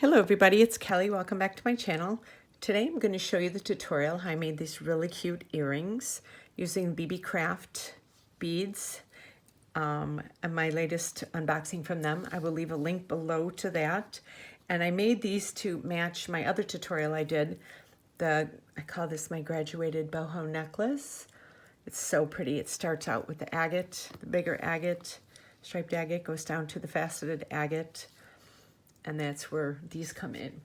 Hello everybody, it's Kelly. Welcome back to my channel. Today I'm going to show you the tutorial how I made these really cute earrings using BB Craft beads and my latest unboxing from them. I will leave a link below to that. And I made these to match my other tutorial I did. I call this my graduated boho necklace. It's so pretty. It starts out with the agate, the bigger agate, striped agate, goes down to the faceted agate. And that's where these come in.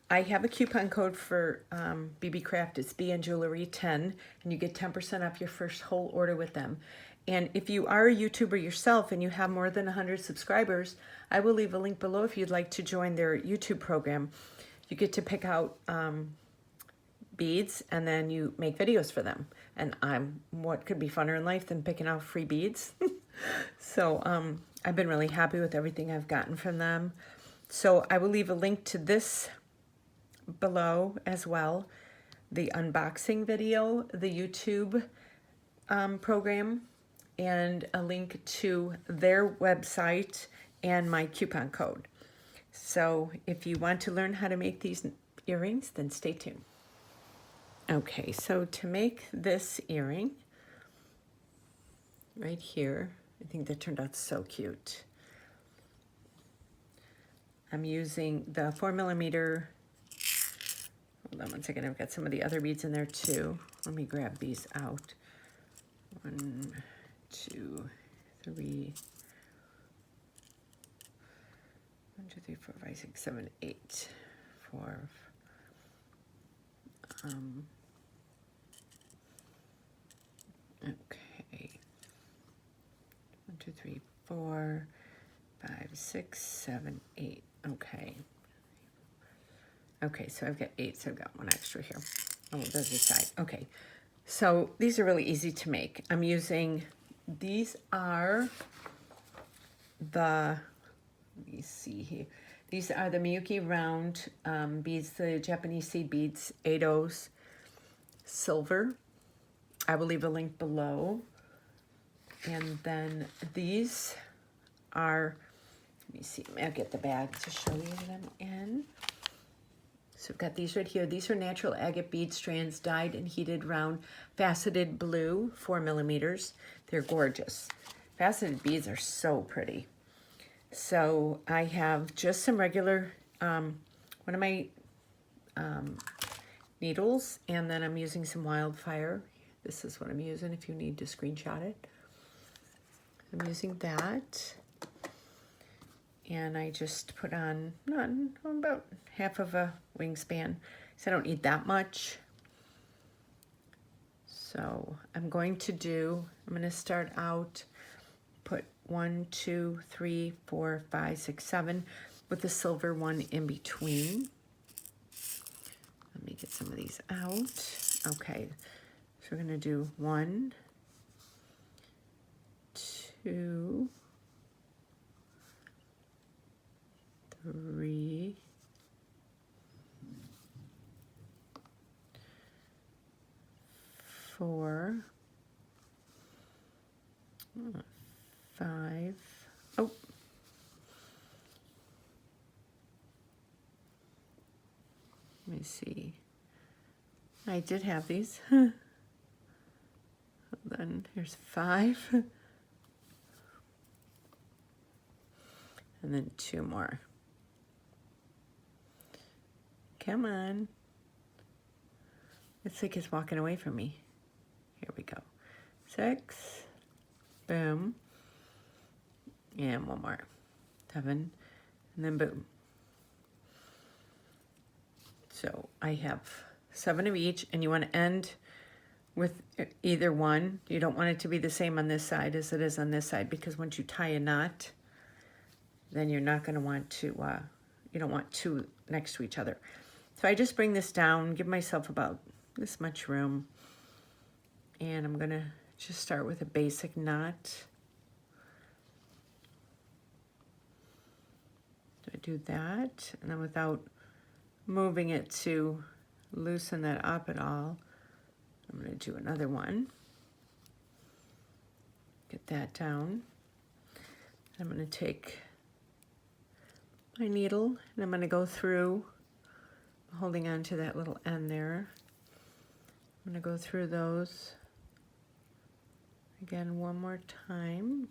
I have a coupon code for BB Craft. It's BNJewelry10, and you get 10% off your first whole order with them. And if you are a YouTuber yourself and you have more than 100 subscribers, I will leave a link below if you'd like to join their YouTube program. You get to pick out beads, and then you make videos for them. And what could be funner in life than picking out free beads? So I've been really happy with everything I've gotten from them. So I will leave a link to this below as well, the unboxing video, the YouTube program, and a link to their website and my coupon code. So if you want to learn how to make these earrings, then stay tuned. Okay, so to make this earring right here, I think that turned out so cute. I'm using the 4mm, hold on one second, I've got some of the other beads in there too. Let me grab these out. 1, 2, 3, 1, 2, 3, 4, 5, 6, 7, 8, 4. Okay. 1, 2, 3, 4, 5, 6, 7, 8. Okay. Okay, so I've got 8, so I've got 1 extra here. Oh, there's the side. Okay. So these are really easy to make. I'm using, these are the, let me see here. These are the Miyuki round beads, the Japanese seed beads, 8/0s, silver. I will leave a link below. And then these are, let me see, I'll get the bag to show you them in. So I've got these right here. These are natural agate bead strands dyed and heated round faceted blue, 4mm. They're gorgeous. Faceted beads are so pretty. So I have just some regular, one of my needles, and then I'm using some Wildfire. This is what I'm using if you need to screenshot it. I'm using that. And I just put on about half of a wingspan, so I don't need that much. So I'm going to start out, put 1, 2, 3, 4, 5, 6, 7 with the silver one in between. Let me get some of these out. Okay, so we're gonna do 1, 2, 3, 4, 5. Oh, let me see. I did have these. Then here's 5. And then 2 more. Come on. It's like it's walking away from me. Here we go. 6. Boom. And 1 more. 7. And then boom. So I have 7 of each, and you want to end with either one. You don't want it to be the same on this side as it is on this side, because once you tie a knot, then you're not going to want to, you don't want two next to each other. So I just bring this down, give myself about this much room, and I'm going to just start with a basic knot. So I do that, and then without moving it to loosen that up at all, I'm going to do another one. Get that down. I'm going to take my needle and I'm going to go through, holding on to that little end there. I'm going to go through those again one more time.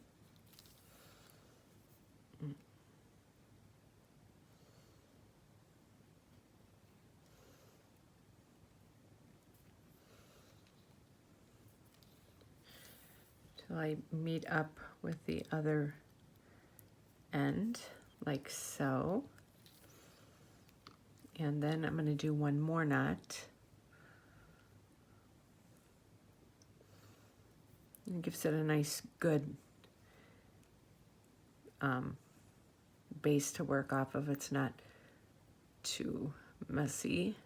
Till I meet up with the other end, like so. And then I'm going to do one more knot. It gives it a nice, good base to work off of. It's not too messy.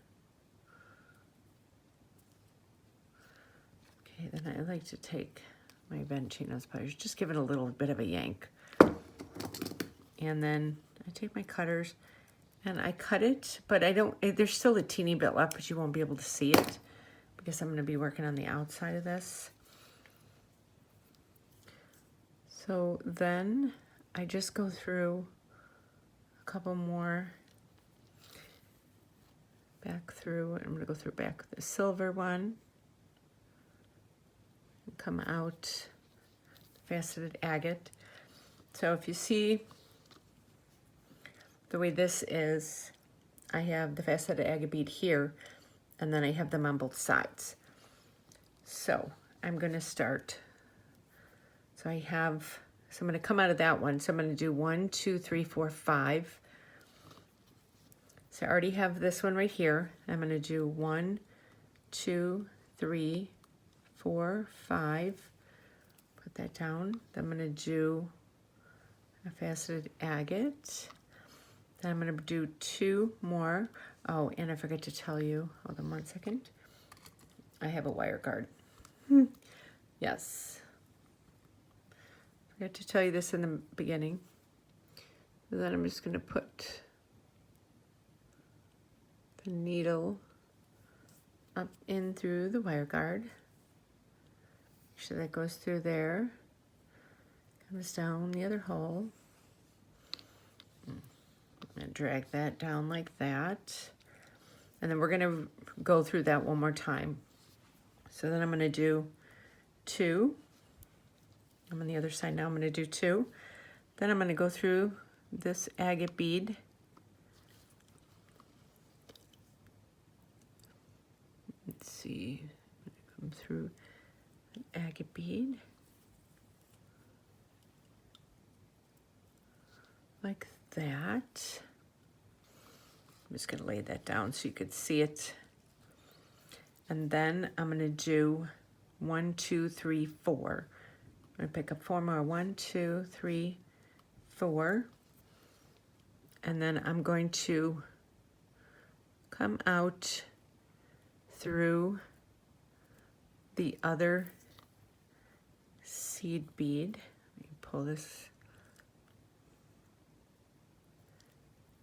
Okay, then I like to take my Benchino pliers, just give it a little bit of a yank. And then I take my cutters and I cut it, but I don't, there's still a teeny bit left, but you won't be able to see it because I'm going to be working on the outside of this. So then I just go through a couple more, back through, and I'm going to go through back with the silver one, and come out faceted agate. So if you see the way this is, I have the faceted agate bead here, and then I have them on both sides. So I'm going to start. So I'm going to come out of that one. So I'm going to do 1, 2, 3, 4, 5. So I already have this one right here. I'm going to do 1, 2, 3, 4, 5. Put that down. Then I'm going to do a faceted agate. Then I'm going to do 2 more. Oh, and I forgot to tell you. Hold on one second. I have a wire guard. Yes. Forgot to tell you this in the beginning. So then I'm just going to put the needle up in through the wire guard. Make sure that goes through there. Comes down the other hole. And drag that down like that. And then we're going to go through that one more time. So then I'm going to do 2. I'm on the other side now. I'm going to do 2. Then I'm going to go through this agate bead. Let's see. I'm going to come through an agate bead. Like that. I'm just going to lay that down so you could see it. And then I'm going to do 1, 2, 3, 4. I'm going to pick up 4 more. 1, 2, 3, 4. And then I'm going to come out through the other seed bead. Let me pull this.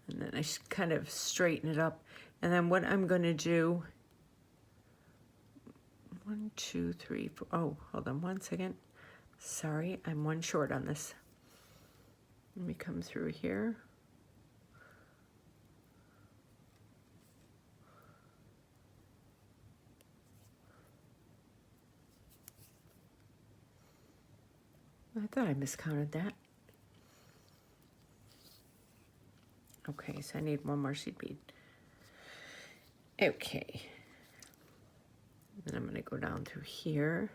And then I just kind of straighten it up. And then what I'm going to do, 1, 2, 3, 4. Oh, hold on one second. Sorry, I'm one short on this. Let me come through here. I thought I miscounted that. Okay, so I need one more seed bead. Okay. Then I'm going to go down through here.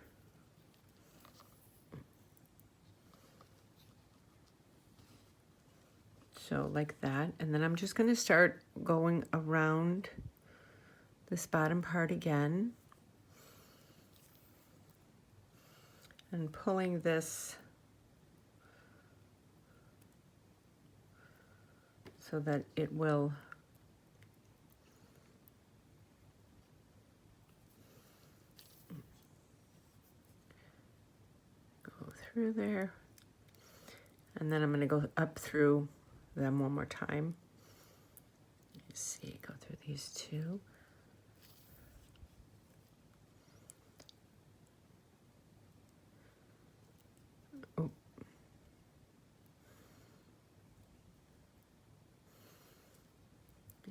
So like that. And then I'm just going to start going around this bottom part again. and pulling this so that it will go through there. And then I'm going to go up through them one more time. Let's see, go through these two. Oh.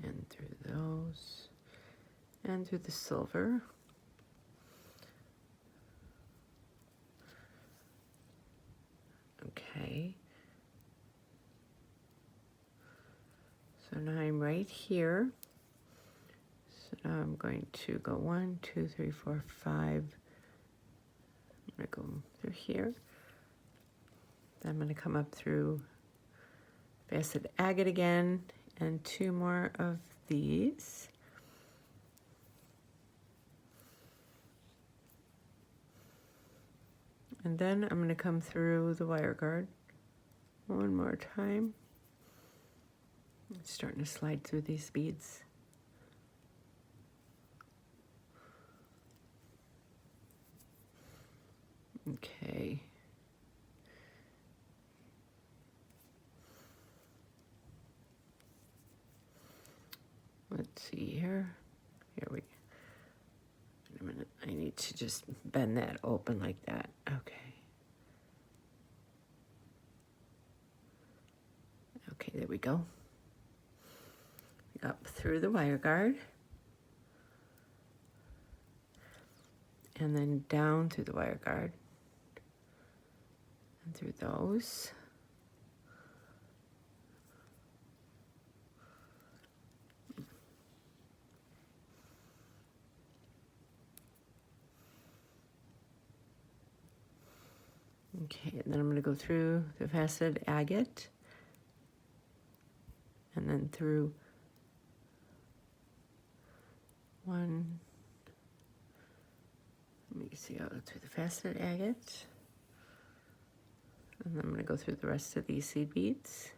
And through those. And through the silver. Okay. So now I'm right here. So now I'm going to go 1, 2, 3, 4, 5. I'm going to go through here. Then I'm going to come up through facet agate again and 2 more of these. And then I'm going to come through the wire guard one more time. It's starting to slide through these beads. Okay. Let's see here. Here we go. Wait a minute. I need to just bend that open like that. Okay. Okay, there we go. Up through the wire guard. And then down through the wire guard. And through those. Okay, and then I'm going to go through the faceted agate. And then through 1. Let me see, I'll go through the faceted agate. And then I'm going to go through the rest of these seed beads.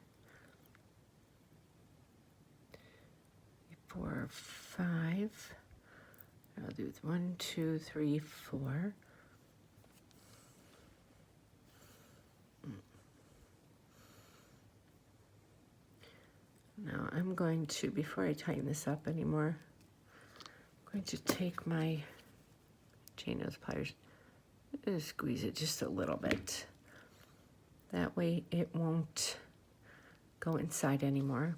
4, 5. I'll do 1, 2, 3, 4. Now I'm going to, before I tighten this up anymore, I'm going to take my chain nose pliers and squeeze it just a little bit. That way it won't go inside anymore.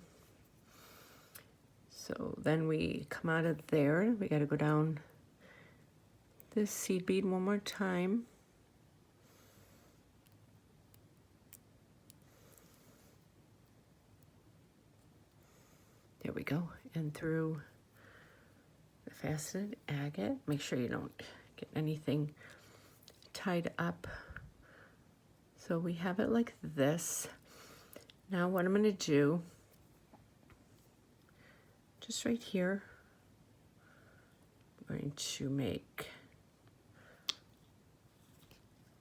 So then we come out of there, we got to go down this seed bead one more time. There we go, and through the faceted agate. Make sure you don't get anything tied up. So we have it like this. Now what I'm going to do, just right here, I'm going to make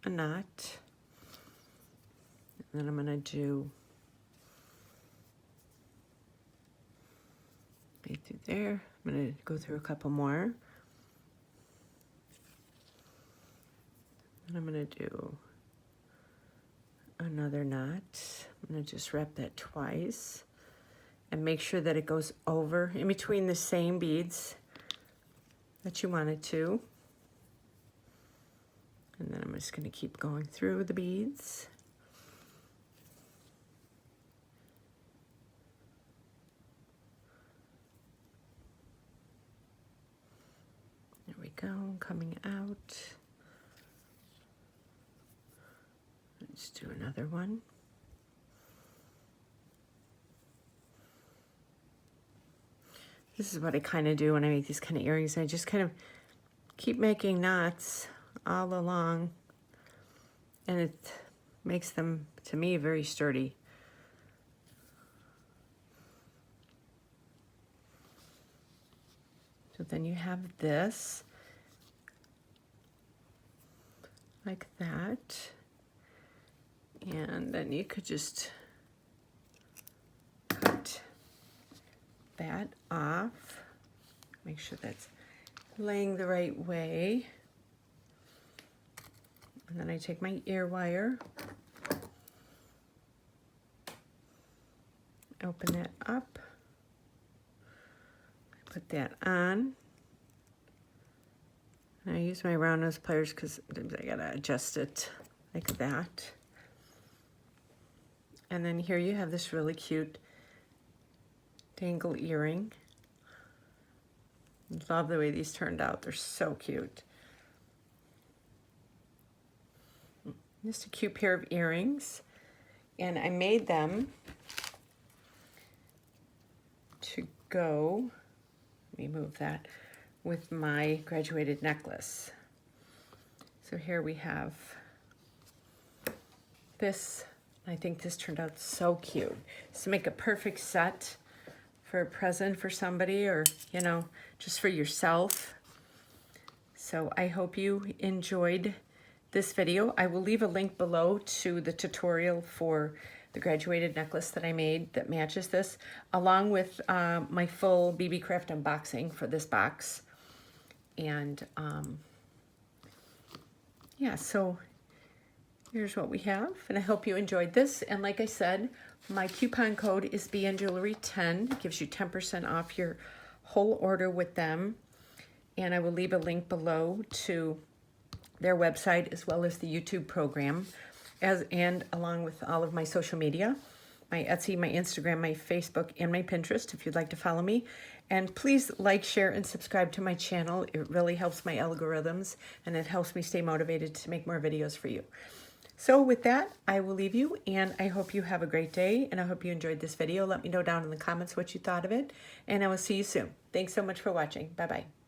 a knot. And then I'm going to do right through there. I'm going to go through a couple more. And I'm going to do another knot. I'm going to just wrap that twice and make sure that it goes over in between the same beads that you want it to. And then I'm just going to keep going through the beads. There we go, coming out. Let's do another one. This is what I kind of do when I make these kind of earrings. I just kind of keep making knots all along, and it makes them, to me, very sturdy. So then you have this. like that. And then you could just cut that off. Make sure that's laying the right way. And then I take my ear wire, open that up, I put that on. And I use my round nose pliers because I gotta adjust it like that. And then here you have this really cute dangle earring. Love the way these turned out. They're so cute. Just a cute pair of earrings. And I made them to go, let me move that, with my graduated necklace. So here we have this. I think this turned out so cute. Just to make a perfect set for a present for somebody, or, you know, just for yourself. So I hope you enjoyed this video. I will leave a link below to the tutorial for the graduated necklace that I made that matches this, along with my full BB Craft unboxing for this box. And yeah, so here's what we have, and I hope you enjoyed this. And like I said, my coupon code is BNJewelry10. It gives you 10% off your whole order with them. And I will leave a link below to their website as well as the YouTube program, and along with all of my social media, my Etsy, my Instagram, my Facebook, and my Pinterest if you'd like to follow me. And please like, share, and subscribe to my channel. It really helps my algorithms, and it helps me stay motivated to make more videos for you. So with that, I will leave you, and I hope you have a great day, and I hope you enjoyed this video. Let me know down in the comments what you thought of it, and I will see you soon. Thanks so much for watching. Bye-bye.